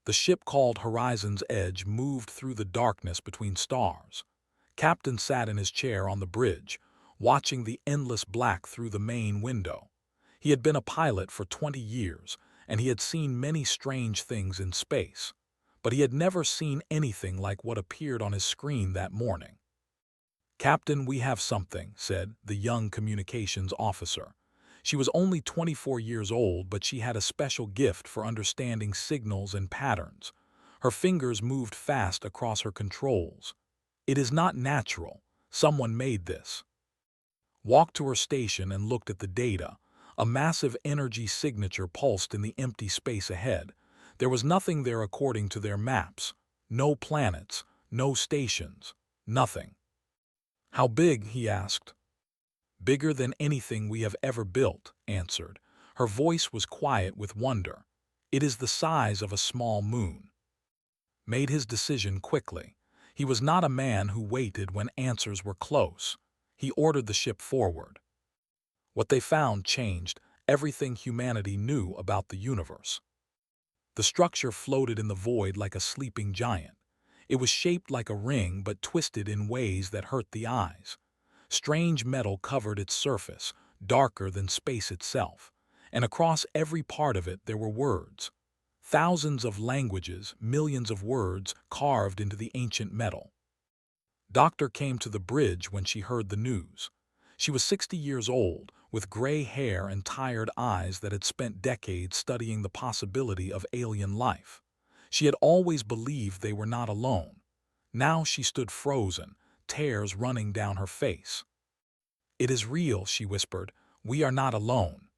The ship called Horizon's Edge moved through the darkness between stars. Captain sat in his chair on the bridge, watching the endless black through the main window. He had been a pilot for 20 years, and he had seen many strange things in space. But he had never seen anything like what appeared on his screen that morning. "Captain, we have something," said the young communications officer. She was only 24 years old, but she had a special gift for understanding signals and patterns. Her fingers moved fast across her controls. "It is not natural. Someone made this." Walked to her station and looked at the data. A massive energy signature pulsed in the empty space ahead. There was nothing there according to their maps. No planets, no stations, nothing. "How big?" he asked. "Bigger than anything we have ever built," answered. Her voice was quiet with wonder. "It is the size of a small moon." Made his decision quickly. He was not a man who waited when answers were close. He ordered the ship forward. What they found changed everything humanity knew about the universe. The structure floated in the void like a sleeping giant. It was shaped like a ring but twisted in ways that hurt the eyes. Strange metal covered its surface, darker than space itself, and across every part of it there were words. Thousands of languages, millions of words carved into the ancient metal. Doctor came to the bridge when she heard the news. She was 60 years old, with gray hair and tired eyes that had spent decades studying the possibility of alien life. She had always believed they were not alone. Now she stood frozen, tears running down her face. "It is real," she whispered. "We are not alone."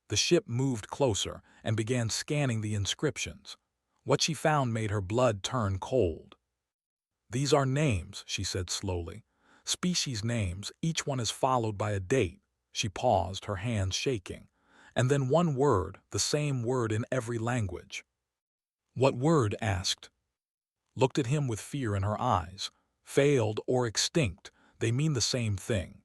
The ship moved closer and began scanning the inscriptions. What she found made her blood turn cold. "These are names," she said slowly. "Species names, each one is followed by a date." She paused, her hands shaking. "And then one word, the same word in every language." "What word?" asked. Looked at him with fear in her eyes. "Failed or extinct, they mean the same thing."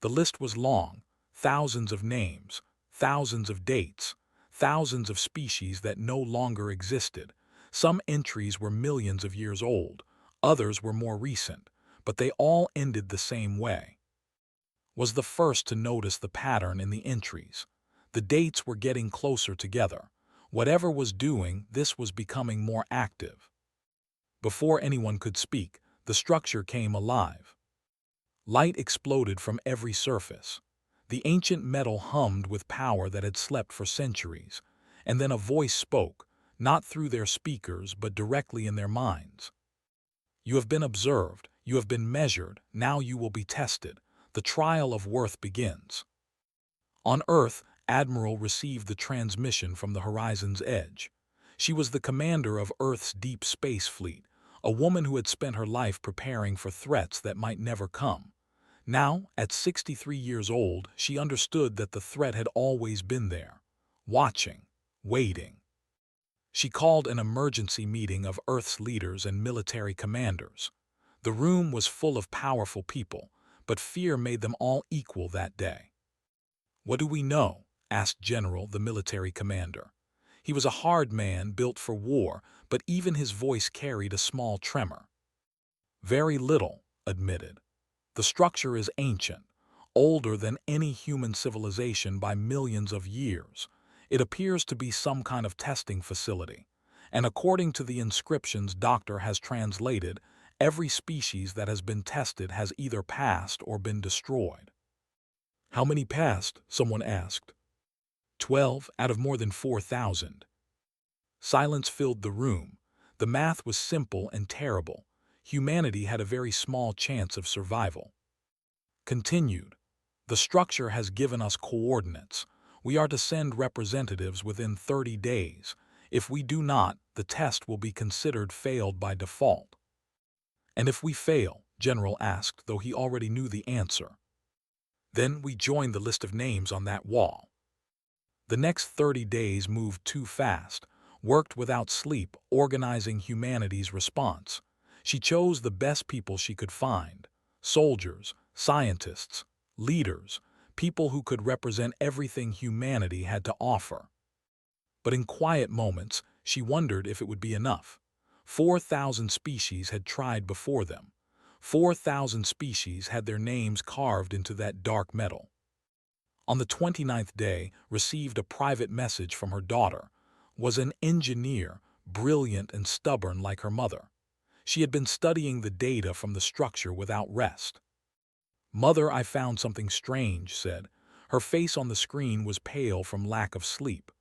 The list was long, thousands of names, thousands of dates, thousands of species that no longer existed. Some entries were millions of years old, others were more recent, but they all ended the same way. Was the first to notice the pattern in the entries. The dates were getting closer together. Whatever was doing, this was becoming more active. Before anyone could speak, the structure came alive. Light exploded from every surface. The ancient metal hummed with power that had slept for centuries, and then a voice spoke, not through their speakers but directly in their minds. "You have been observed, you have been measured, now you will be tested. The trial of worth begins." On Earth, Admiral received the transmission from the Horizon's Edge. She was the commander of Earth's deep space fleet, a woman who had spent her life preparing for threats that might never come. Now, at 63 years old, she understood that the threat had always been there, watching, waiting. She called an emergency meeting of Earth's leaders and military commanders. The room was full of powerful people, but fear made them all equal that day. "What do we know?" asked General, the military commander. He was a hard man built for war, but even his voice carried a small tremor. "Very little," admitted. "The structure is ancient, older than any human civilization by millions of years. It appears to be some kind of testing facility, and according to the inscriptions Doctor has translated, every species that has been tested has either passed or been destroyed." "How many passed?" someone asked. 12 out of more than 4,000. Silence filled the room. The math was simple and terrible. Humanity had a very small chance of survival. Continued. "The structure has given us coordinates. We are to send representatives within 30 days. If we do not, the test will be considered failed by default." "And if we fail?" General asked, though he already knew the answer. "Then we join the list of names on that wall." The next 30 days moved too fast, worked without sleep, organizing humanity's response. She chose the best people she could find: soldiers, scientists, leaders, people who could represent everything humanity had to offer. But in quiet moments, She wondered if it would be enough. 4,000 species had tried before them. 4,000 species had their names carved into that dark metal. On the 29th day, received a private message from her daughter. Was an engineer, brilliant and stubborn like her mother. She had been studying the data from the structure without rest. "Mother, I found something strange," said. Her face on the screen was pale from lack of sleep.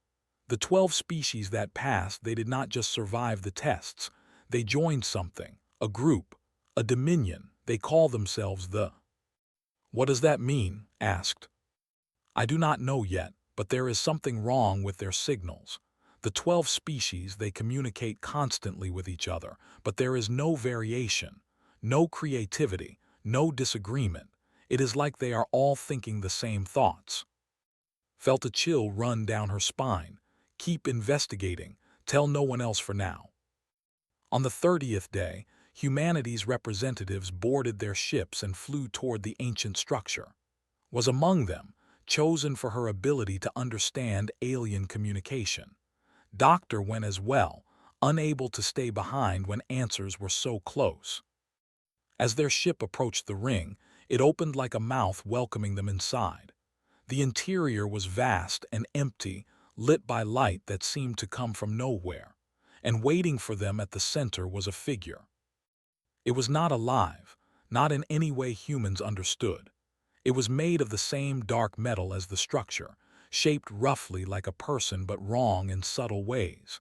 The 12 species that passed, they did not just survive the tests. They joined something, a group, a dominion. They call themselves the... "What does that mean?" asked. "I do not know yet, but there is something wrong with their signals. The 12 species, they communicate constantly with each other, but there is no variation, no creativity, no disagreement. It is like they are all thinking the same thoughts." Felt a chill run down her spine. Keep investigating. Tell no one else for now. On the 30th day, humanity's representatives boarded their ships and flew toward the ancient structure. Was among them, chosen for her ability to understand alien communication. Doctor went as well, unable to stay behind when answers were so close. As their ship approached the ring, it opened like a mouth welcoming them inside. The interior was vast and empty, lit by light that seemed to come from nowhere, and waiting for them at the center was a figure. It was not alive, not in any way humans understood. It was made of the same dark metal as the structure, shaped roughly like a person but wrong in subtle ways.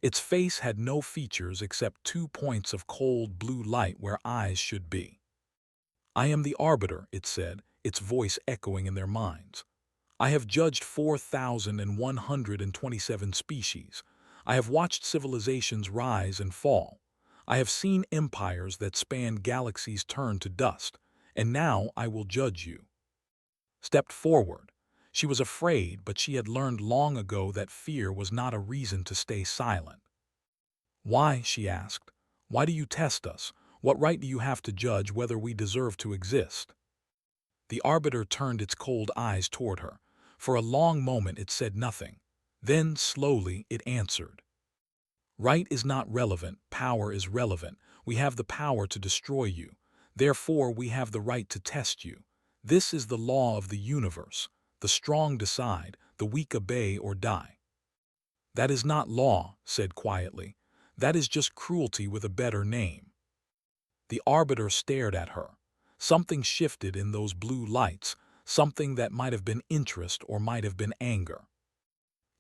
Its face had no features except 2 points of cold blue light where eyes should be. "I am the Arbiter," it said, its voice echoing in their minds. "I have judged 4,127 species. I have watched civilizations rise and fall. I have seen empires that span galaxies turn to dust, and now I will judge you." Stepped forward. She was afraid, but she had learned long ago that fear was not a reason to stay silent. "Why?" she asked. "Why do you test us? What right do you have to judge whether we deserve to exist?" The Arbiter turned its cold eyes toward her. For a long moment it said nothing. Then, slowly, it answered. "Right is not relevant, power is relevant. We have the power to destroy you. Therefore, we have the right to test you. This is the law of the universe. The strong decide, the weak obey or die." "That is not law," said quietly. "That is just cruelty with a better name." The Arbiter stared at her. Something shifted in those blue lights, something that might have been interest or might have been anger.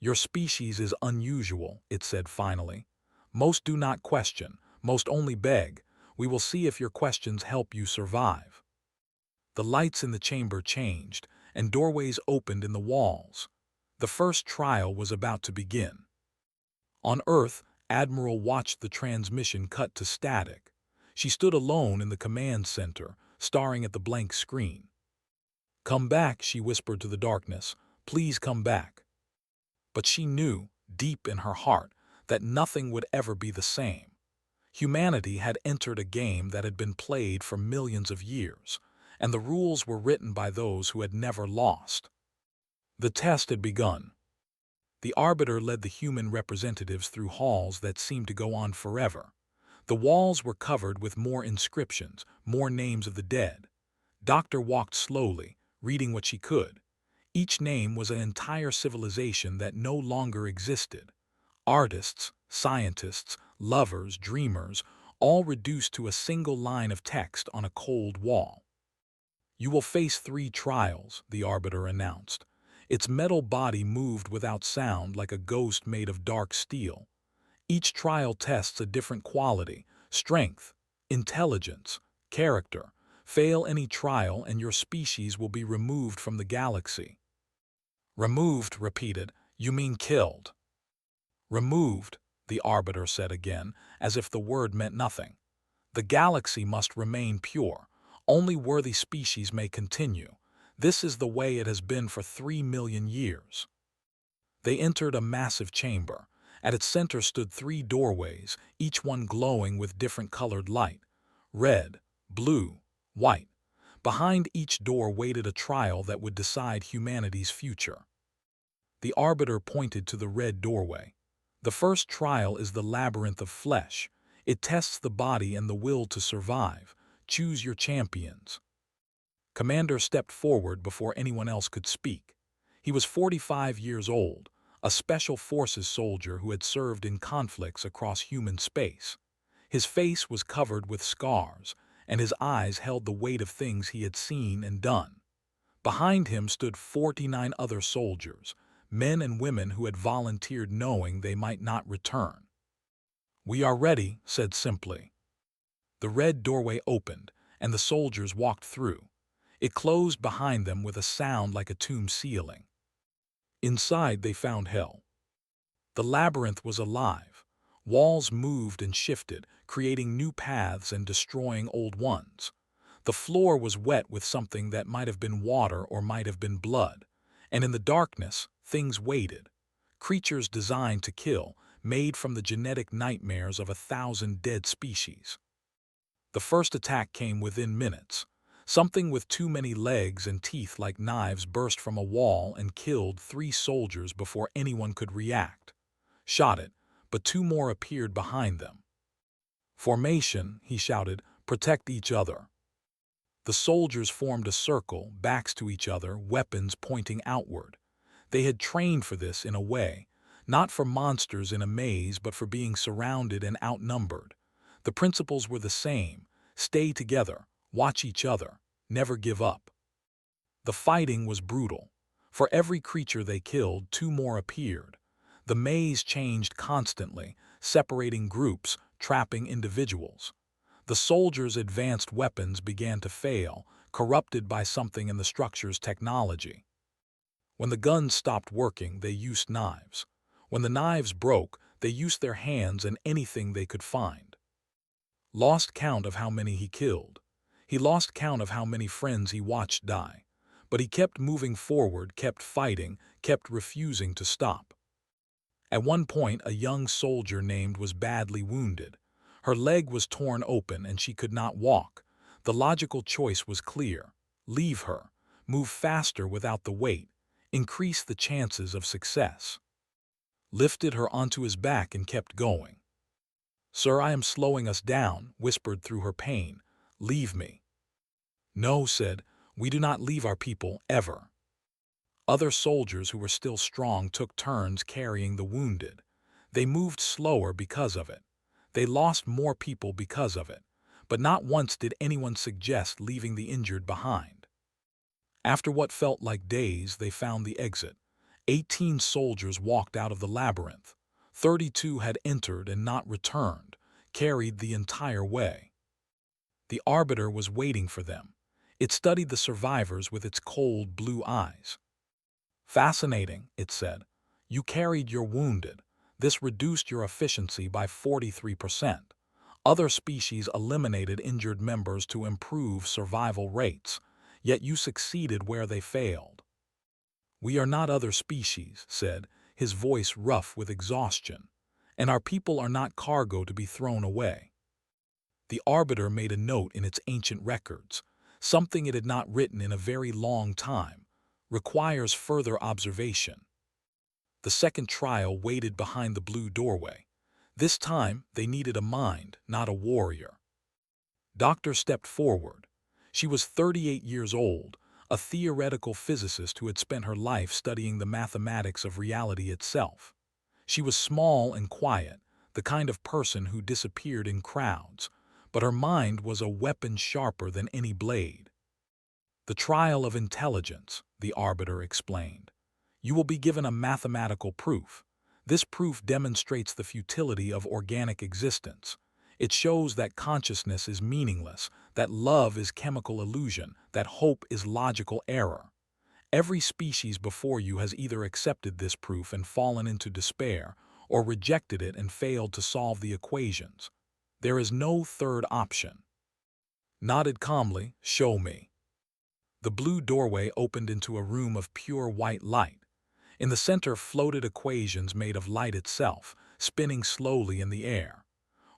"Your species is unusual," it said finally. "Most do not question, most only beg. We will see if your questions help you survive." The lights in the chamber changed, and doorways opened in the walls. The first trial was about to begin. On Earth, Admiral watched the transmission cut to static. She stood alone in the command center, staring at the blank screen. "Come back," she whispered to the darkness. "Please come back." But she knew, deep in her heart, that nothing would ever be the same. Humanity had entered a game that had been played for millions of years, and the rules were written by those who had never lost. The test had begun. The Arbiter led the human representatives through halls that seemed to go on forever. The walls were covered with more inscriptions, more names of the dead. Doctor walked slowly, reading what she could. Each name was an entire civilization that no longer existed. Artists, scientists, lovers, dreamers, all reduced to a single line of text on a cold wall. "You will face 3 trials," the Arbiter announced. Its metal body moved without sound like a ghost made of dark steel. Each trial tests a different quality: strength, intelligence, character. Fail any trial and your species will be removed from the galaxy. "Removed," repeated. "You mean killed." "Removed," the Arbiter said again, as if the word meant nothing. "The galaxy must remain pure. Only worthy species may continue. This is the way it has been for 3 million years." They entered a massive chamber. At its center stood 3 doorways, each one glowing with different colored light: red, blue, white. Behind each door waited a trial that would decide humanity's future. The Arbiter pointed to the red doorway. The first trial is the labyrinth of flesh. It tests the body and the will to survive. Choose your champions. Commander stepped forward before anyone else could speak. He was 45 years old, a special forces soldier who had served in conflicts across human space. His face was covered with scars, and his eyes held the weight of things he had seen and done. Behind him stood 49 other soldiers, men and women who had volunteered knowing they might not return. "We are ready," said simply. The red doorway opened, and the soldiers walked through. It closed behind them with a sound like a tomb sealing. Inside they found hell. The labyrinth was alive. Walls moved and shifted, creating new paths and destroying old ones. The floor was wet with something that might have been water or might have been blood. And in the darkness, things waited. Creatures designed to kill, made from the genetic nightmares of 1,000 dead species. The first attack came within minutes. Something with too many legs and teeth like knives burst from a wall and killed 3 soldiers before anyone could react. Shot it, but 2 more appeared behind them. "Formation," he shouted, "protect each other." The soldiers formed a circle, backs to each other, weapons pointing outward. They had trained for this in a way, not for monsters in a maze, but for being surrounded and outnumbered. The principles were the same: stay together, watch each other, never give up. The fighting was brutal. For every creature they killed, 2 more appeared. The maze changed constantly, separating groups, trapping individuals. The soldiers' advanced weapons began to fail, corrupted by something in the structure's technology. When the guns stopped working, they used knives. When the knives broke, they used their hands and anything they could find. Lost count of how many he killed. He lost count of how many friends he watched die. But he kept moving forward, kept fighting, kept refusing to stop. At one point, a young soldier named was badly wounded. Her leg was torn open and she could not walk. The logical choice was clear: leave her, move faster without the weight, increase the chances of success. Lifted her onto his back and kept going. "Sir, I am slowing us down," whispered through her pain. "Leave me." "No," said, "we do not leave our people, ever." Other soldiers who were still strong took turns carrying the wounded. They moved slower because of it. They lost more people because of it. But not once did anyone suggest leaving the injured behind. After what felt like days, they found the exit. 18 soldiers walked out of the labyrinth. 32 had entered and not returned, carried the entire way. The Arbiter was waiting for them. It studied the survivors with its cold blue eyes. "Fascinating," it said. "You carried your wounded. This reduced your efficiency by 43%. Other species eliminated injured members to improve survival rates, yet you succeeded where they failed." "We are not other species," said, his voice rough with exhaustion, "and our people are not cargo to be thrown away." The Arbiter made a note in its ancient records, something it had not written in a very long time: requires further observation. The second trial waited behind the blue doorway. This time, they needed a mind, not a warrior. Doctor stepped forward. She was 38 years old, a theoretical physicist who had spent her life studying the mathematics of reality itself. She was small and quiet, the kind of person who disappeared in crowds, but her mind was a weapon sharper than any blade. "The trial of intelligence," the Arbiter explained. "You will be given a mathematical proof. This proof demonstrates the futility of organic existence. It shows that consciousness is meaningless, that love is chemical illusion, that hope is logical error. Every species before you has either accepted this proof and fallen into despair, or rejected it and failed to solve the equations. There is no third option." Nodded calmly, "Show me." The blue doorway opened into a room of pure white light. In the center floated equations made of light itself, spinning slowly in the air.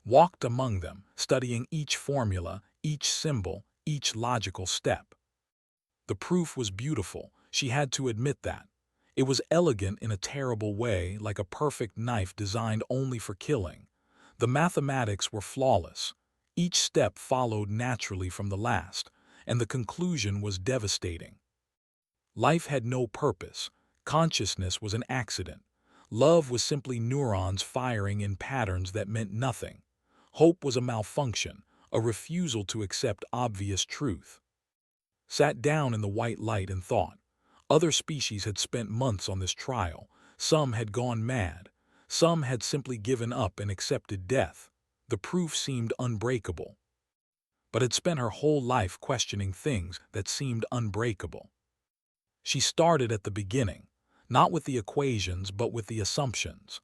Walked among them, studying each formula, each symbol, each logical step. The proof was beautiful, she had to admit that. It was elegant in a terrible way, like a perfect knife designed only for killing. The mathematics were flawless. Each step followed naturally from the last, and the conclusion was devastating. Life had no purpose. Consciousness was an accident. Love was simply neurons firing in patterns that meant nothing. Hope was a malfunction, a refusal to accept obvious truth. Sat down in the white light and thought. Other species had spent months on this trial. Some had gone mad. Some had simply given up and accepted death. The proof seemed unbreakable. But had spent her whole life questioning things that seemed unbreakable. She started at the beginning, not with the equations but with the assumptions.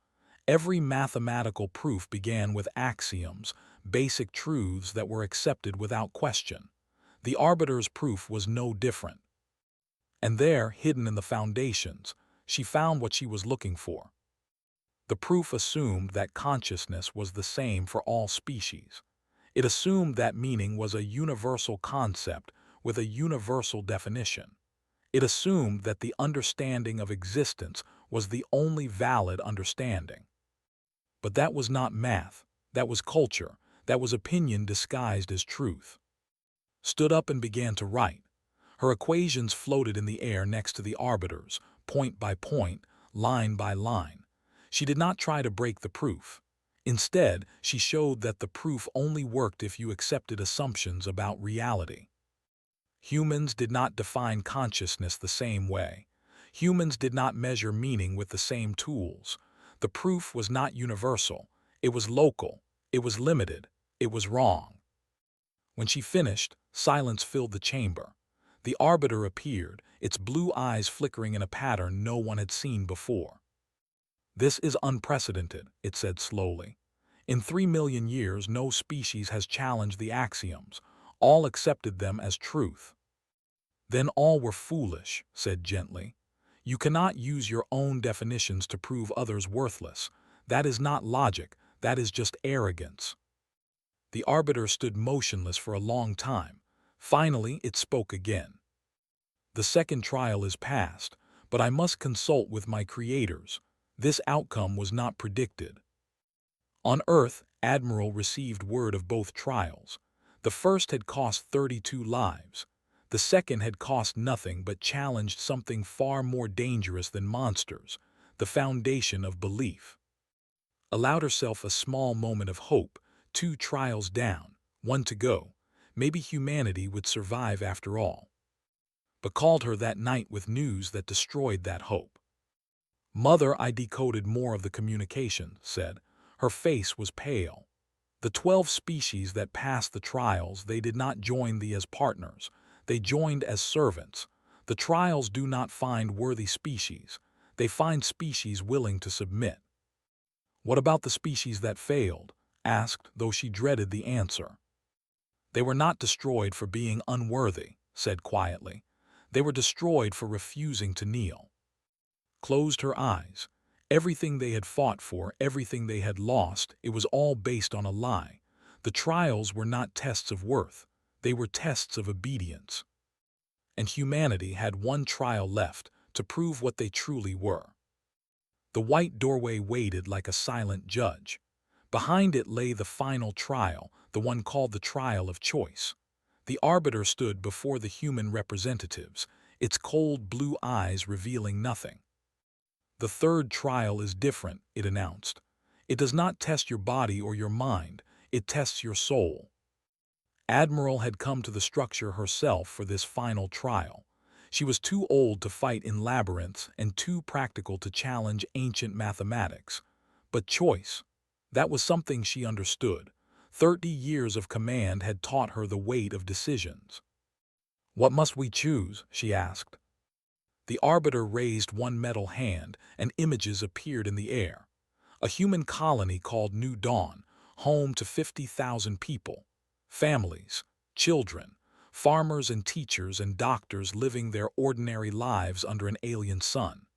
Every mathematical proof began with axioms, basic truths that were accepted without question. The arbiter's proof was no different. And there, hidden in the foundations, she found what she was looking for. The proof assumed that consciousness was the same for all species. It assumed that meaning was a universal concept with a universal definition. It assumed that the understanding of existence was the only valid understanding. But that was not math, that was culture, that was opinion disguised as truth. Stood up and began to write. Her equations floated in the air next to the arbiters, point by point, line by line. She did not try to break the proof. Instead, she showed that the proof only worked if you accepted assumptions about reality. Humans did not define consciousness the same way. Humans did not measure meaning with the same tools. The proof was not universal. It was local. It was limited. It was wrong. When she finished, silence filled the chamber. The arbiter appeared, its blue eyes flickering in a pattern no one had seen before. "This is unprecedented," it said slowly. "In 3 million years, no species has challenged the axioms. All accepted them as truth." "Then all were foolish," said gently. "You cannot use your own definitions to prove others worthless. That is not logic, that is just arrogance." The arbiter stood motionless for a long time. Finally, it spoke again. "The second trial is past, but I must consult with my creators. This outcome was not predicted." On Earth, Admiral received word of both trials. The first had cost 32 lives. The second had cost nothing but challenged something far more dangerous than monsters, the foundation of belief. Allowed herself a small moment of hope, 2 trials down, 1 to go. Maybe humanity would survive after all. But called her that night with news that destroyed that hope. "Mother," I decoded more of the communication, said. Her face was pale. "The 12 species that passed the trials, they did not join thee as partners. They joined as servants. The trials do not find worthy species. They find species willing to submit." "What about the species that failed?" asked, though she dreaded the answer. "They were not destroyed for being unworthy," said quietly. "They were destroyed for refusing to kneel." Closed her eyes. Everything they had fought for, everything they had lost, it was all based on a lie. The trials were not tests of worth. They were tests of obedience. And humanity had one trial left, to prove what they truly were. The white doorway waited like a silent judge. Behind it lay the final trial, the one called the trial of choice. The arbiter stood before the human representatives, its cold blue eyes revealing nothing. "The third trial is different," it announced. "It does not test your body or your mind, it tests your soul." Admiral had come to the structure herself for this final trial. She was too old to fight in labyrinths and too practical to challenge ancient mathematics. But choice, that was something she understood. 30 years of command had taught her the weight of decisions. "What must we choose?" she asked. The arbiter raised one metal hand, and images appeared in the air. A human colony called New Dawn, home to 50,000 people. Families, children, farmers and teachers and doctors living their ordinary lives under an alien sun.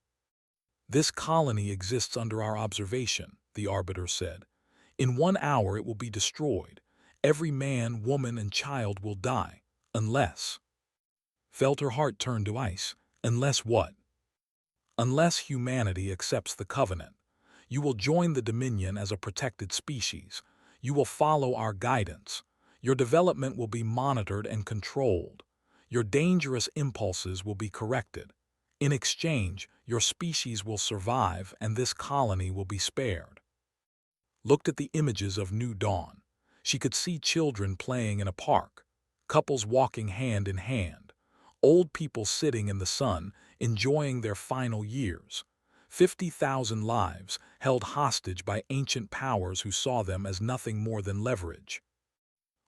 "This colony exists under our observation," the arbiter said. "In 1 hour it will be destroyed. Every man, woman, and child will die, unless—" Felt her heart turn to ice. "Unless what?" Unless humanity accepts the covenant, you will join the Dominion as a protected species. You will follow our guidance. Your development will be monitored and controlled. Your dangerous impulses will be corrected. In exchange, your species will survive and this colony will be spared. Looked at the images of New Dawn. She could see children playing in a park, couples walking hand in hand, old people sitting in the sun, enjoying their final years. 50,000 lives held hostage by ancient powers who saw them as nothing more than leverage.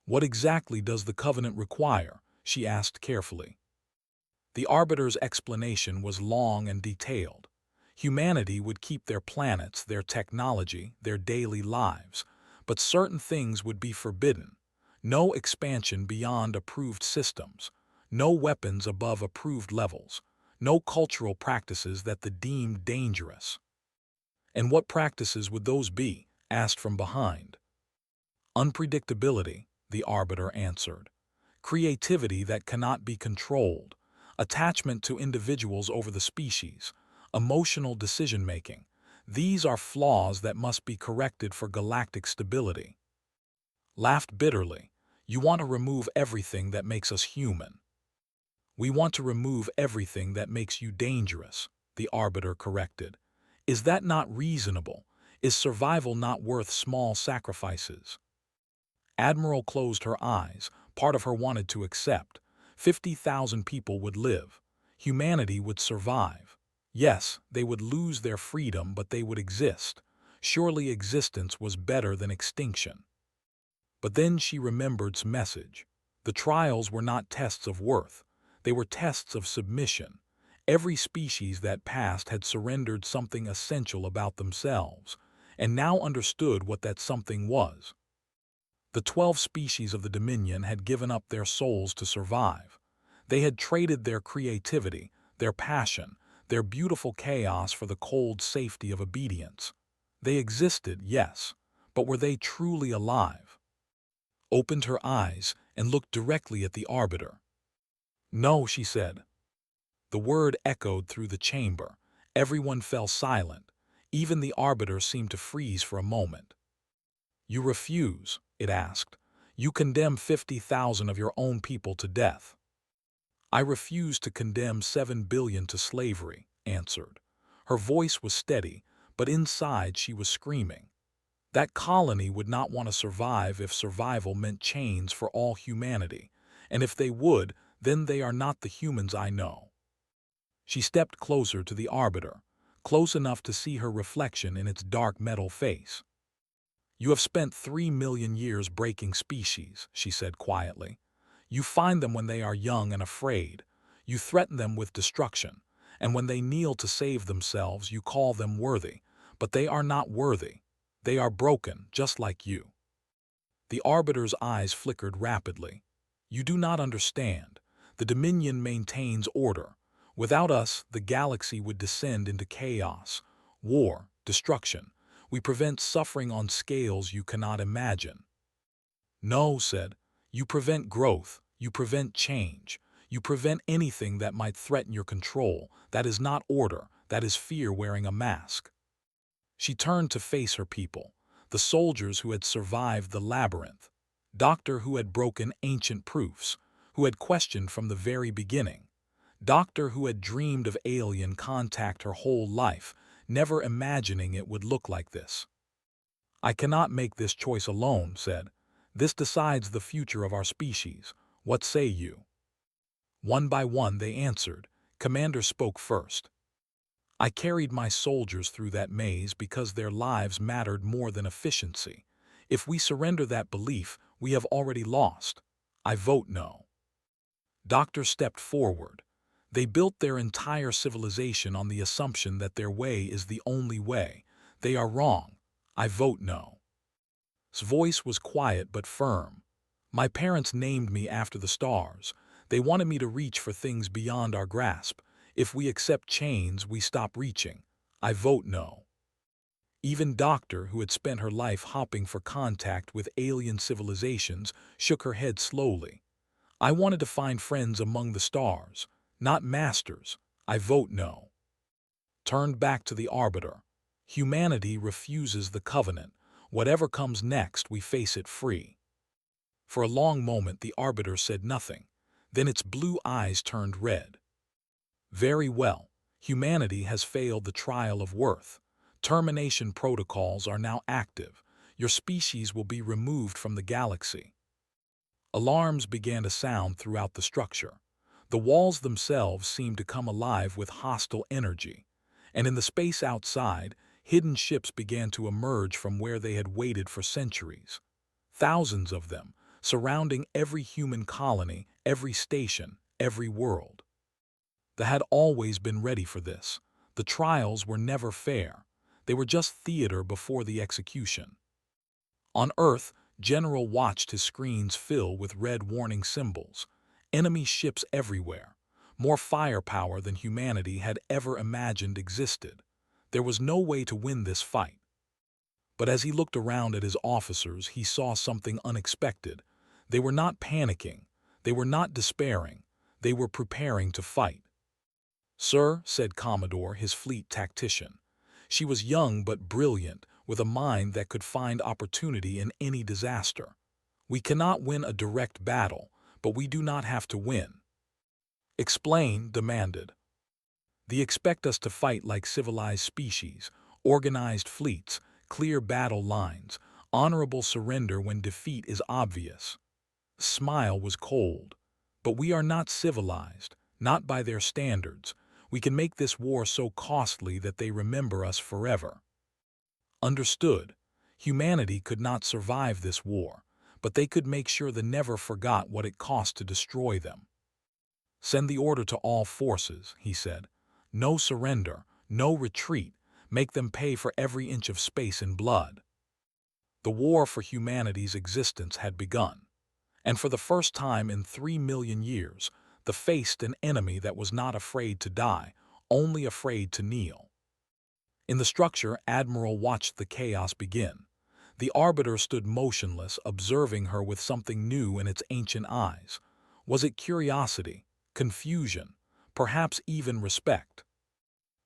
What exactly does the covenant require? She asked carefully. The Arbiter's explanation was long and detailed. Humanity would keep their planets, their technology, their daily lives, but certain things would be forbidden. No expansion beyond approved systems, no weapons above approved levels, no cultural practices that the deemed dangerous. And what practices would those be? Asked from behind. Unpredictability, the Arbiter answered. Creativity that cannot be controlled, attachment to individuals over the species, emotional decision-making. These are flaws that must be corrected for galactic stability. Laughed bitterly. You want to remove everything that makes us human. We want to remove everything that makes you dangerous, the Arbiter corrected. Is that not reasonable? Is survival not worth small sacrifices? Admiral closed her eyes. Part of her wanted to accept. 50,000 people would live. Humanity would survive. Yes, they would lose their freedom, but they would exist. Surely existence was better than extinction. But then she remembered's message. The trials were not tests of worth. They were tests of submission. Every species that passed had surrendered something essential about themselves, and now understood what that something was. The 12 species of the Dominion had given up their souls to survive. They had traded their creativity, their passion, their beautiful chaos for the cold safety of obedience. They existed, yes, but were they truly alive? Opened her eyes and looked directly at the Arbiter. No, she said. The word echoed through the chamber. Everyone fell silent. Even the Arbiter seemed to freeze for a moment. You refuse, it asked. You condemn 50,000 of your own people to death. I refuse to condemn 7 billion to slavery, answered. Her voice was steady, but inside she was screaming. That colony would not want to survive if survival meant chains for all humanity, and if they would, then they are not the humans I know. She stepped closer to the Arbiter, close enough to see her reflection in its dark metal face. You have spent 3 million years breaking species, she said quietly. You find them when they are young and afraid. You threaten them with destruction, and when they kneel to save themselves, you call them worthy. But they are not worthy. They are broken, just like you. The Arbiter's eyes flickered rapidly. You do not understand. The Dominion maintains order. Without us, the galaxy would descend into chaos, war, destruction. We prevent suffering on scales you cannot imagine. No, said, you prevent growth, you prevent change, you prevent anything that might threaten your control. That is not order, that is fear wearing a mask. She turned to face her people, the soldiers who had survived the labyrinth, Doctor who had broken ancient proofs, who had questioned from the very beginning, Doctor who had dreamed of alien contact her whole life, never imagining it would look like this. I cannot make this choice alone, said. This decides the future of our species. What say you? One by one they answered. Commander spoke first. I carried my soldiers through that maze because their lives mattered more than efficiency. If we surrender that belief, we have already lost. I vote no. Doctor stepped forward. They built their entire civilization on the assumption that their way is the only way. They are wrong. I vote no. His voice was quiet but firm. My parents named me after the stars. They wanted me to reach for things beyond our grasp. If we accept chains, we stop reaching. I vote no. Even Doctor, who had spent her life hopping for contact with alien civilizations, shook her head slowly. I wanted to find friends among the stars, not masters. I vote no. turned back to the Arbiter. Humanity refuses the Covenant. Whatever comes next, we face it free. For a long moment the Arbiter said nothing. Then its blue eyes turned red. Very well. Humanity has failed the trial of worth. Termination protocols are now active. Your species will be removed from the galaxy. Alarms began to sound throughout the structure. The walls themselves seemed to come alive with hostile energy. And in the space outside, hidden ships began to emerge from where they had waited for centuries. Thousands of them, surrounding every human colony, every station, every world. They had always been ready for this. The trials were never fair. They were just theater before the execution. On Earth, General watched his screens fill with red warning symbols. Enemy ships everywhere. More firepower than humanity had ever imagined existed. There was no way to win this fight. But as he looked around at his officers, he saw something unexpected. They were not panicking. They were not despairing. They were preparing to fight. "Sir," said Commodore, his fleet tactician. She was young but brilliant, with a mind that could find opportunity in any disaster. "We cannot win a direct battle, but we do not have to win." "Explain," demanded. "They expect us to fight like civilized species, organized fleets, clear battle lines, honorable surrender when defeat is obvious." The smile was cold. "But we are not civilized, not by their standards. We can make this war so costly that they remember us forever." Understood. Humanity could not survive this war, but they could make sure they never forgot what it cost to destroy them. "Send the order to all forces," he said. "No surrender, no retreat. Make them pay for every inch of space in blood." The war for humanity's existence had begun. And for the first time in 3 million years, they faced an enemy that was not afraid to die, only afraid to kneel. In the structure, Admiral watched the chaos begin. The Arbiter stood motionless, observing her with something new in its ancient eyes. Was it curiosity, confusion, perhaps even respect?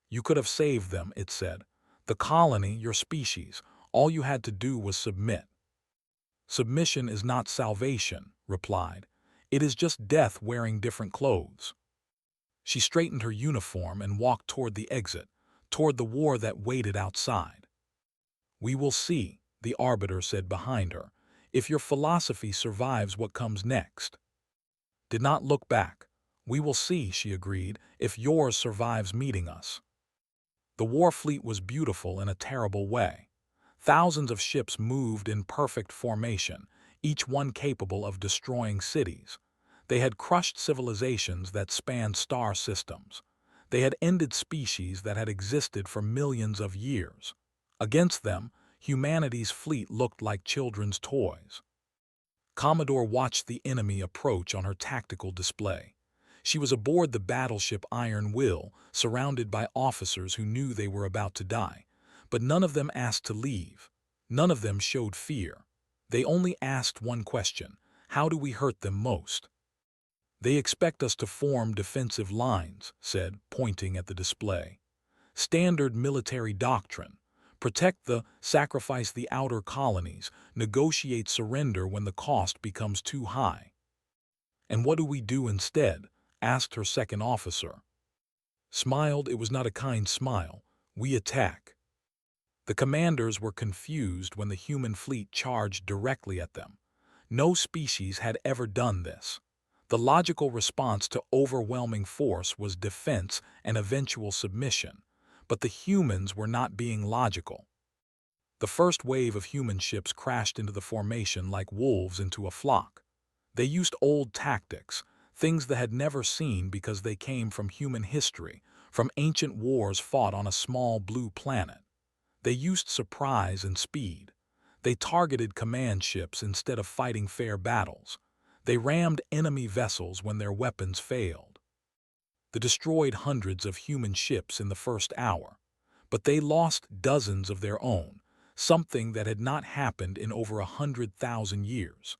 "You could have saved them," it said. "The colony, your species, all you had to do was submit." "Submission is not salvation," replied. "It is just death wearing different clothes." She straightened her uniform and walked toward the exit, toward the war that waited outside. "We will see," the Arbiter said behind her, "if your philosophy survives what comes next." Did not look back. "We will see," she agreed, "if yours survives meeting us." The war fleet was beautiful in a terrible way. Thousands of ships moved in perfect formation, each one capable of destroying cities. They had crushed civilizations that spanned star systems. They had ended species that had existed for millions of years. Against them, humanity's fleet looked like children's toys. Commodore watched the enemy approach on her tactical display. She was aboard the battleship Iron Will, surrounded by officers who knew they were about to die. But none of them asked to leave. None of them showed fear. They only asked one question: how do we hurt them most? "They expect us to form defensive lines," said, pointing at the display. "Standard military doctrine. Protect the, sacrifice the outer colonies, negotiate surrender when the cost becomes too high." "And what do we do instead?" asked her second officer. Smiled. It was not a kind smile. "We attack." The commanders were confused when the human fleet charged directly at them. No species had ever done this. The logical response to overwhelming force was defense and eventual submission, but the humans were not being logical. The first wave of human ships crashed into the formation like wolves into a flock. They used old tactics, things they had never seen because they came from human history, from ancient wars fought on a small blue planet. They used surprise and speed. They targeted command ships instead of fighting fair battles. They rammed enemy vessels when their weapons failed. They destroyed hundreds of human ships in the first hour, but they lost dozens of their own, something that had not happened in over 100,000 years.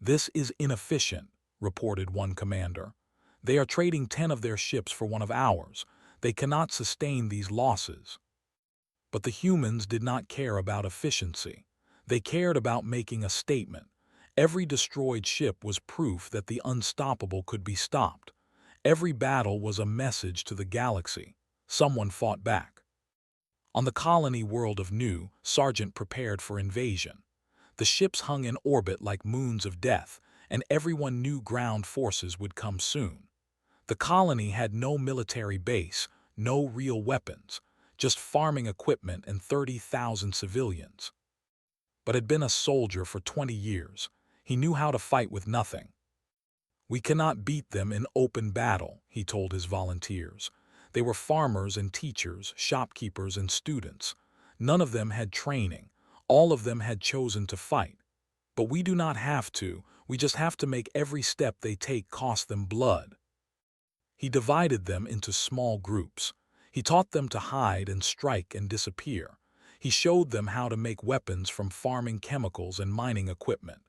"This is inefficient," reported one commander. "They are trading 10 of their ships for one of ours. They cannot sustain these losses. But the humans did not care about efficiency. They cared about making a statement. Every destroyed ship was proof that the unstoppable could be stopped. Every battle was a message to the galaxy. Someone fought back. On the colony world of Nu, Sargent prepared for invasion. The ships hung in orbit like moons of death, and everyone knew ground forces would come soon. The colony had no military base, no real weapons, just farming equipment and 30,000 civilians. But had been a soldier for 20 years. He knew how to fight with nothing. "We cannot beat them in open battle," he told his volunteers. They were farmers and teachers, shopkeepers and students. None of them had training. All of them had chosen to fight. But we do not have to. We just have to make every step they take cost them blood. He divided them into small groups. He taught them to hide and strike and disappear. He showed them how to make weapons from farming chemicals and mining equipment.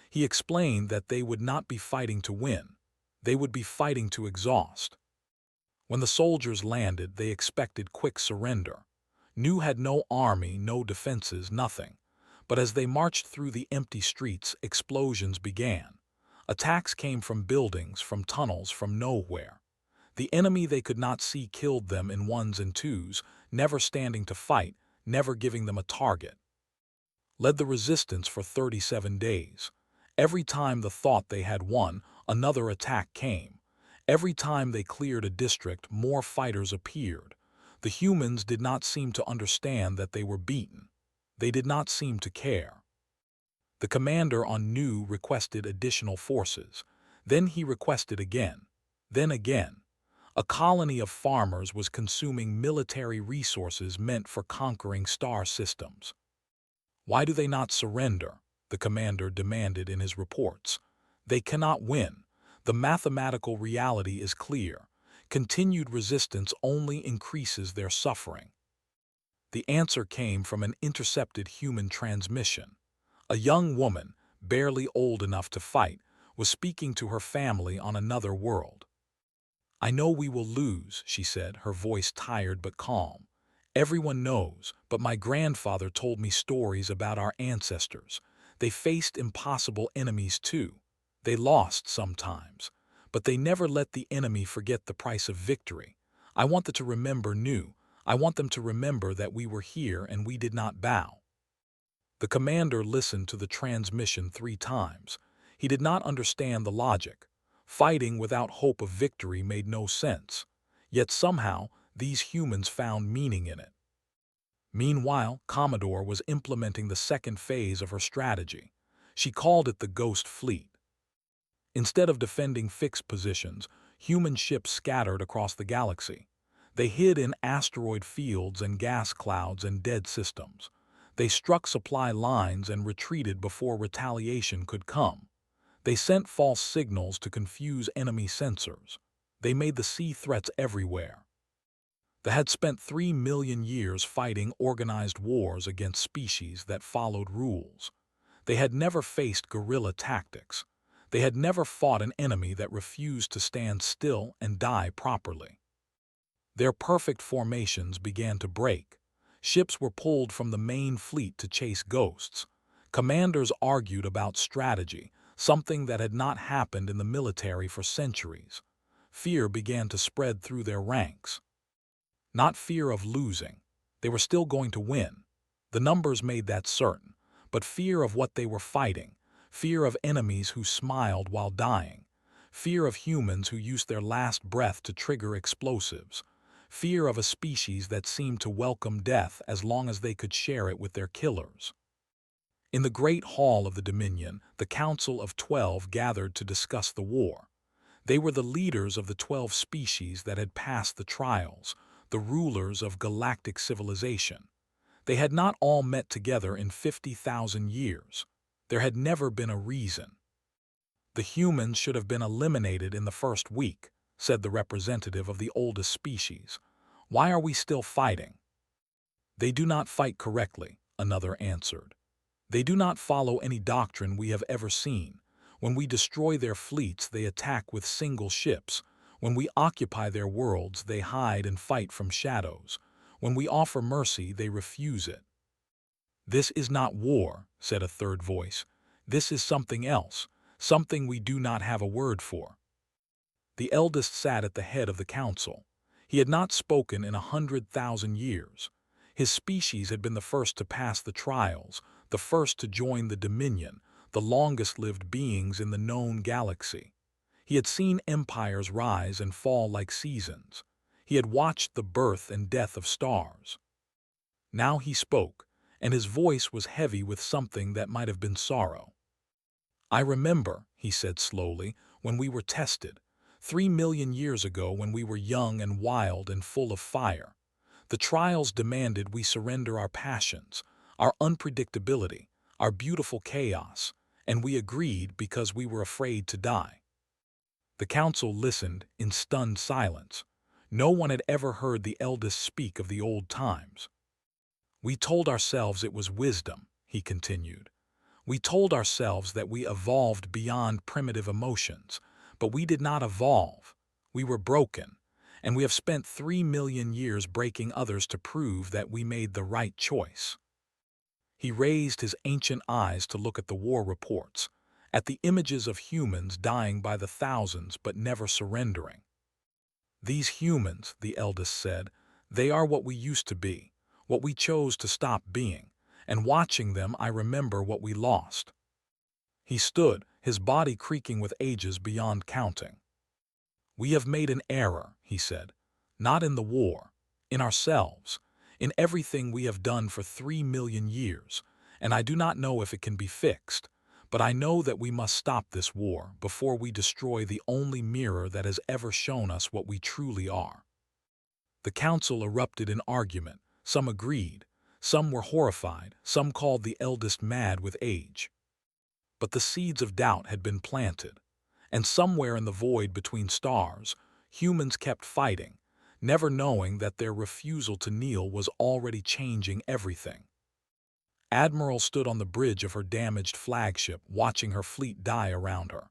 He explained that they would not be fighting to win. They would be fighting to exhaust. When the soldiers landed, they expected quick surrender. Nu had no army, no defenses, nothing. But as they marched through the empty streets, explosions began. Attacks came from buildings, from tunnels, from nowhere. The enemy they could not see killed them in ones and twos, never standing to fight, never giving them a target. Led the resistance for 37 days. Every time the thought they had won, another attack came. Every time they cleared a district, more fighters appeared. The humans did not seem to understand that they were beaten. They did not seem to care. The commander on Nu requested additional forces. Then he requested again. Then again. A colony of farmers was consuming military resources meant for conquering star systems. "Why do they not surrender?" the commander demanded in his reports. "They cannot win. The mathematical reality is clear. Continued resistance only increases their suffering." The answer came from an intercepted human transmission. A young woman, barely old enough to fight, was speaking to her family on another world. "I know we will lose," she said, her voice tired but calm. "Everyone knows, but my grandfather told me stories about our ancestors. They faced impossible enemies too. They lost sometimes, but they never let the enemy forget the price of victory. I want them to remember Nu. I want them to remember that we were here and we did not bow." The commander listened to the transmission 3 times. He did not understand the logic. Fighting without hope of victory made no sense. Yet somehow, these humans found meaning in it. Meanwhile, Commodore was implementing the second phase of her strategy. She called it the Ghost Fleet. Instead of defending fixed positions, human ships scattered across the galaxy. They hid in asteroid fields and gas clouds and dead systems. They struck supply lines and retreated before retaliation could come. They sent false signals to confuse enemy sensors. They made the sea threats everywhere. They had spent 3 million years fighting organized wars against species that followed rules. They had never faced guerrilla tactics. They had never fought an enemy that refused to stand still and die properly. Their perfect formations began to break. Ships were pulled from the main fleet to chase ghosts. Commanders argued about strategy, something that had not happened in the military for centuries. Fear began to spread through their ranks. Not fear of losing. They were still going to win. The numbers made that certain. But fear of what they were fighting. Fear of enemies who smiled while dying. Fear of humans who used their last breath to trigger explosives. Fear of a species that seemed to welcome death as long as they could share it with their killers. In the Great Hall of the Dominion, the Council of 12 gathered to discuss the war. They were the leaders of the 12 species that had passed the trials, the rulers of galactic civilization. They had not all met together in 50,000 years. There had never been a reason. "The humans should have been eliminated in the first week," said the representative of the oldest species. "Why are we still fighting?" "They do not fight correctly," another answered. "They do not follow any doctrine we have ever seen. When we destroy their fleets, they attack with single ships. When we occupy their worlds, they hide and fight from shadows. When we offer mercy, they refuse it. "This is not war," said a third voice. "This is something else, something we do not have a word for." The eldest sat at the head of the council. He had not spoken in 100,000 years. His species had been the first to pass the trials, the first to join the Dominion, the longest-lived beings in the known galaxy. He had seen empires rise and fall like seasons. He had watched the birth and death of stars. Now he spoke, and his voice was heavy with something that might have been sorrow. "I remember," he said slowly, "when we were tested, 3 million years ago, when we were young and wild and full of fire. The trials demanded we surrender our passions, our unpredictability, our beautiful chaos, and we agreed because we were afraid to die." The council listened in stunned silence. No one had ever heard the eldest speak of the old times. "We told ourselves it was wisdom," he continued. "We told ourselves that we evolved beyond primitive emotions, but we did not evolve. We were broken, and we have spent 3 million years breaking others to prove that we made the right choice." He raised his ancient eyes to look at the war reports, at the images of humans dying by the thousands but never surrendering. "These humans," the eldest said, "they are what we used to be, what we chose to stop being, and watching them I remember what we lost." He stood, his body creaking with ages beyond counting. "We have made an error," he said, "not in the war, in ourselves, in everything we have done for 3 million years, and I do not know if it can be fixed, but I know that we must stop this war before we destroy the only mirror that has ever shown us what we truly are." The council erupted in argument. Some agreed, some were horrified, some called the eldest mad with age. But the seeds of doubt had been planted, and somewhere in the void between stars, humans kept fighting, never knowing that their refusal to kneel was already changing everything. Admiral stood on the bridge of her damaged flagship, watching her fleet die around her.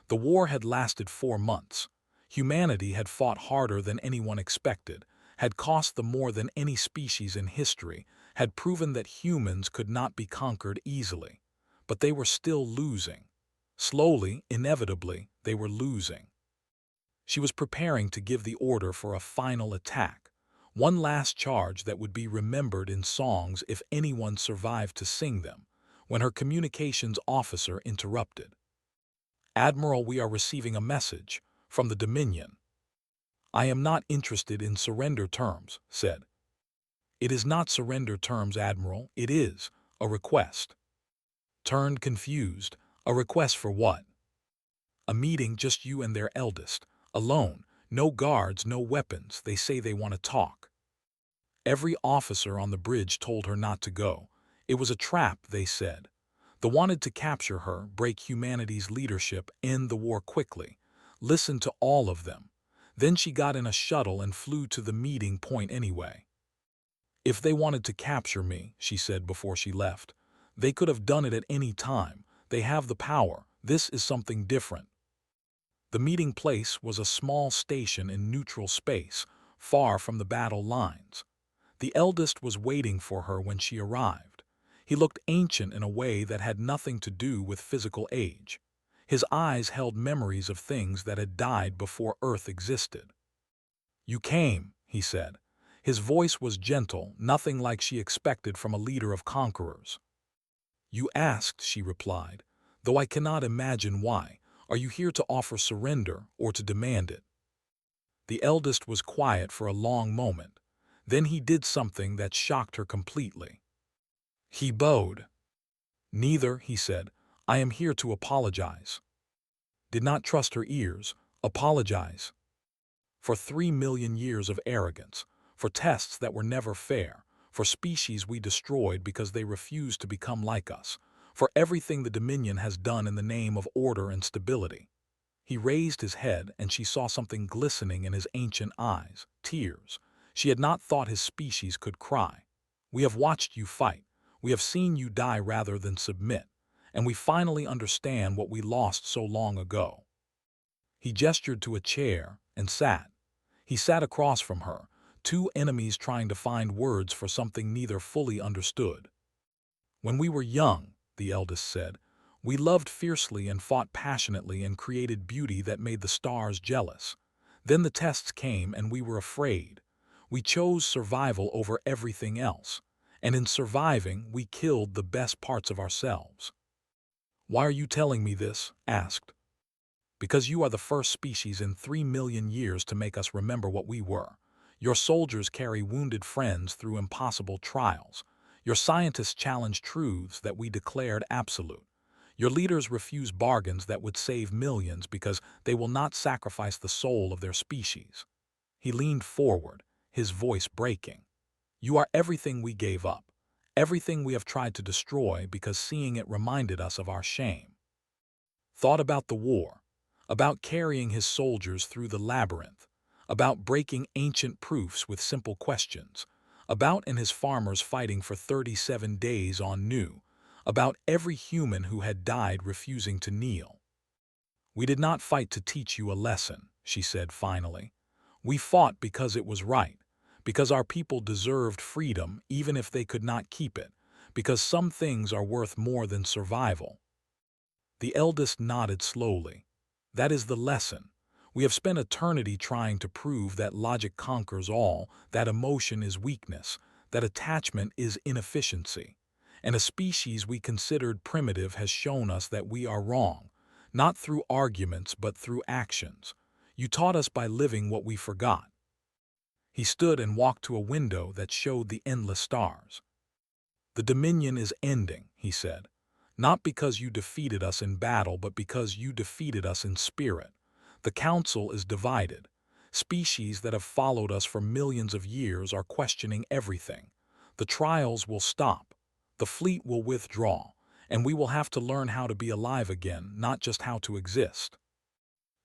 The war had lasted 4 months. Humanity had fought harder than anyone expected, had cost them more than any species in history, had proven that humans could not be conquered easily. But they were still losing. Slowly, inevitably, they were losing. She was preparing to give the order for a final attack, one last charge that would be remembered in songs if anyone survived to sing them, when her communications officer interrupted. "Admiral, we are receiving a message from the Dominion." "I am not interested in surrender terms," said. "It is not surrender terms, Admiral, it is a request." Turned confused. "A request for what?" "A meeting, just you and their eldest, alone, no guards, no weapons. They say they want to talk." Every officer on the bridge told her not to go. It was a trap, they said. They wanted to capture her, break humanity's leadership, end the war quickly. Listen to all of them. Then she got in a shuttle and flew to the meeting point anyway. "If they wanted to capture me," she said before she left, "they could have done it at any time. They have the power. This is something different." The meeting place was a small station in neutral space, far from the battle lines. The eldest was waiting for her when she arrived. He looked ancient in a way that had nothing to do with physical age. His eyes held memories of things that had died before Earth existed. "You came," he said. His voice was gentle, nothing like she expected from a leader of conquerors. "You asked," she replied, "though I cannot imagine why. Are you here to offer surrender or to demand it?" The eldest was quiet for a long moment. Then he did something that shocked her completely. He bowed. "Neither," he said. "I am here to apologize." Did not trust her ears. Apologize. For 3 million years of arrogance, for tests that were never fair, for species we destroyed because they refused to become like us, for everything the Dominion has done in the name of order and stability. He raised his head, and she saw something glistening in his ancient eyes, tears. She had not thought his species could cry. "We have watched you fight. We have seen you die rather than submit, and we finally understand what we lost so long ago." He gestured to a chair, and sat. He sat across from her, two enemies trying to find words for something neither fully understood. "When we were young," the eldest said, "we loved fiercely and fought passionately and created beauty that made the stars jealous. Then the tests came and we were afraid. We chose survival over everything else, and in surviving we killed the best parts of ourselves." "Why are you telling me this?" asked. "Because you are the first species in 3 million years to make us remember what we were. Your soldiers carry wounded friends through impossible trials. Your scientists challenge truths that we declared absolute. Your leaders refuse bargains that would save millions because they will not sacrifice the soul of their species." He leaned forward, his voice breaking. "You are everything we gave up, everything we have tried to destroy because seeing it reminded us of our shame." Thought about the war, about carrying his soldiers through the labyrinth, about breaking ancient proofs with simple questions, about and his farmers fighting for 37 days on new, about every human who had died refusing to kneel. "We did not fight to teach you a lesson," she said finally. "We fought because it was right, because our people deserved freedom even if they could not keep it, because some things are worth more than survival." The eldest nodded slowly. "That is the lesson. We have spent eternity trying to prove that logic conquers all, that emotion is weakness, that attachment is inefficiency. And a species we considered primitive has shown us that we are wrong, not through arguments but through actions. You taught us by living what we forgot." He stood and walked to a window that showed the endless stars. "The Dominion is ending," he said. "Not because you defeated us in battle, but because you defeated us in spirit. The Council is divided. Species that have followed us for millions of years are questioning everything. The trials will stop. The fleet will withdraw, and we will have to learn how to be alive again, not just how to exist."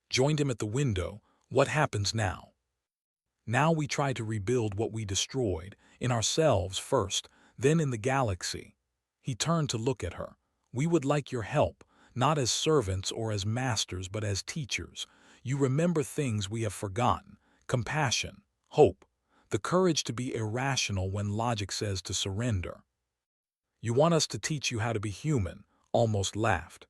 Joined him at the window. "What happens now?" "Now we try to rebuild what we destroyed, in ourselves first, then in the galaxy." He turned to look at her. "We would like your help, not as servants or as masters, but as teachers. You remember things we have forgotten: compassion, hope, the courage to be irrational when logic says to surrender." "You want us to teach you how to be human," almost laughed.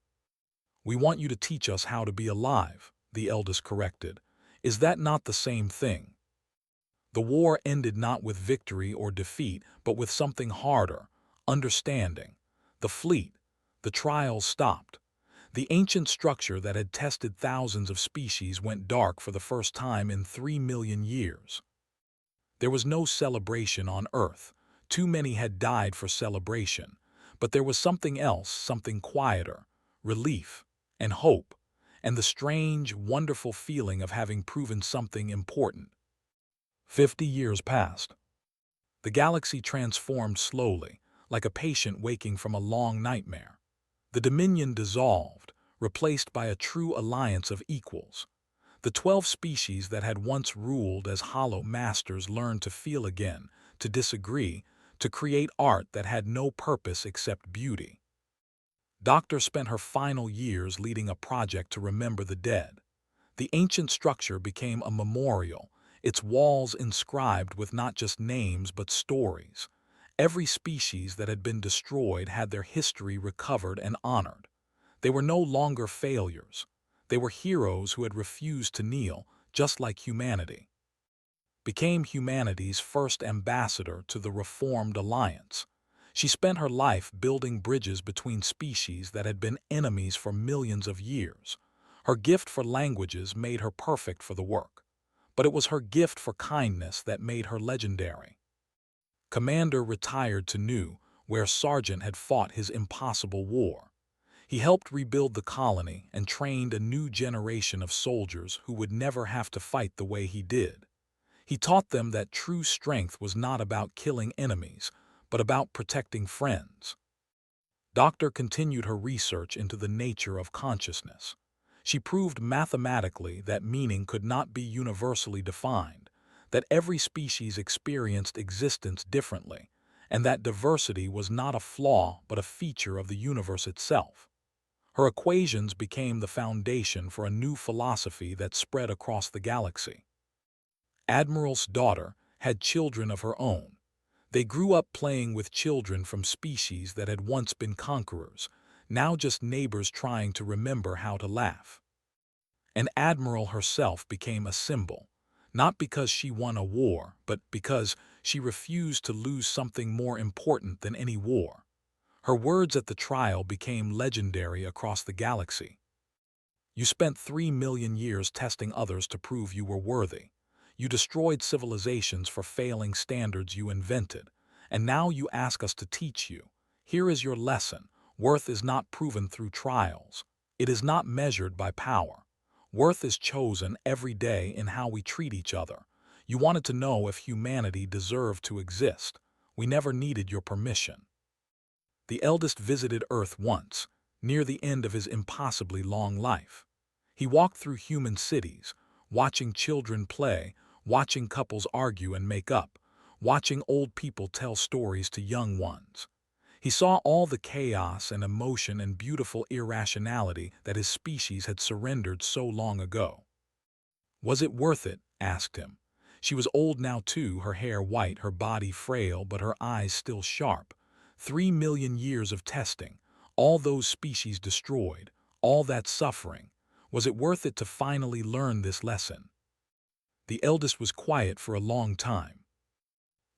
"We want you to teach us how to be alive," the eldest corrected. "Is that not the same thing?" The war ended not with victory or defeat, but with something harder: understanding. The fleet, the trials stopped. The ancient structure that had tested thousands of species went dark for the first time in 3 million years. There was no celebration on Earth. Too many had died for celebration. But there was something else, something quieter: relief and hope, and the strange, wonderful feeling of having proven something important. 50 years passed. The galaxy transformed slowly, like a patient waking from a long nightmare. The Dominion dissolved, replaced by a true alliance of equals. The 12 species that had once ruled as hollow masters learned to feel again, to disagree, to create art that had no purpose except beauty. Doctor spent her final years leading a project to remember the dead. The ancient structure became a memorial, its walls inscribed with not just names but stories. Every species that had been destroyed had their history recovered and honored. They were no longer failures. They were heroes who had refused to kneel, just like humanity. Became humanity's first ambassador to the Reformed Alliance. She spent her life building bridges between species that had been enemies for millions of years. Her gift for languages made her perfect for the work. But it was her gift for kindness that made her legendary. Commander retired to Nu, where Sergeant had fought his impossible war. He helped rebuild the colony and trained a new generation of soldiers who would never have to fight the way he did. He taught them that true strength was not about killing enemies, but about protecting friends. Doctor continued her research into the nature of consciousness. She proved mathematically that meaning could not be universally defined, that every species experienced existence differently, and that diversity was not a flaw but a feature of the universe itself. Her equations became the foundation for a new philosophy that spread across the galaxy. Admiral's daughter had children of her own. They grew up playing with children from species that had once been conquerors, now just neighbors trying to remember how to laugh. And Admiral herself became a symbol, not because she won a war, but because she refused to lose something more important than any war. Her words at the trial became legendary across the galaxy. You spent 3 million years testing others to prove you were worthy. You destroyed civilizations for failing standards you invented, and now you ask us to teach you. Here is your lesson. Worth is not proven through trials. It is not measured by power. Worth is chosen every day in how we treat each other. You wanted to know if humanity deserved to exist. We never needed your permission. The eldest visited Earth once, near the end of his impossibly long life. He walked through human cities, watching children play, watching couples argue and make up, watching old people tell stories to young ones. He saw all the chaos and emotion and beautiful irrationality that his species had surrendered so long ago. Was it worth it? Asked him. She was old now too, her hair white, her body frail, but her eyes still sharp. 3 million years of testing, all those species destroyed, all that suffering. Was it worth it to finally learn this lesson? The eldest was quiet for a long time.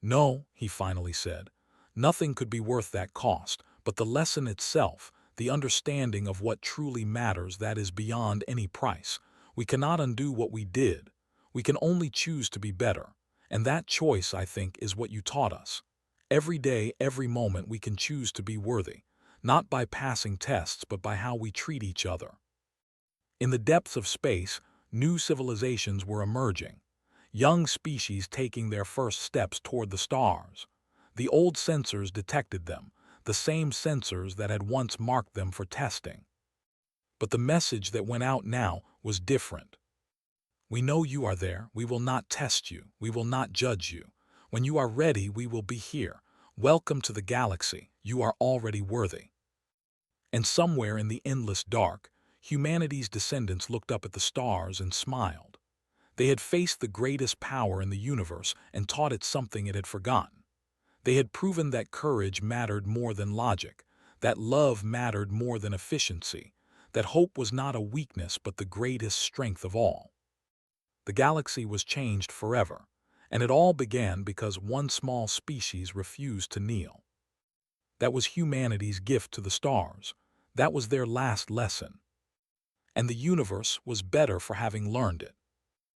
No, he finally said. Nothing could be worth that cost, but the lesson itself, the understanding of what truly matters, that is beyond any price. We cannot undo what we did. We can only choose to be better. And that choice, I think, is what you taught us. Every day, every moment, we can choose to be worthy, not by passing tests, but by how we treat each other. In the depths of space, new civilizations were emerging, young species taking their first steps toward the stars. The old sensors detected them, the same sensors that had once marked them for testing. But the message that went out now was different. We know you are there. We will not test you. We will not judge you. When you are ready, we will be here. Welcome to the galaxy. You are already worthy. And somewhere in the endless dark, humanity's descendants looked up at the stars and smiled. They had faced the greatest power in the universe and taught it something it had forgotten. They had proven that courage mattered more than logic, that love mattered more than efficiency, that hope was not a weakness but the greatest strength of all. The galaxy was changed forever, and it all began because one small species refused to kneel. That was humanity's gift to the stars. That was their last lesson. And the universe was better for having learned it.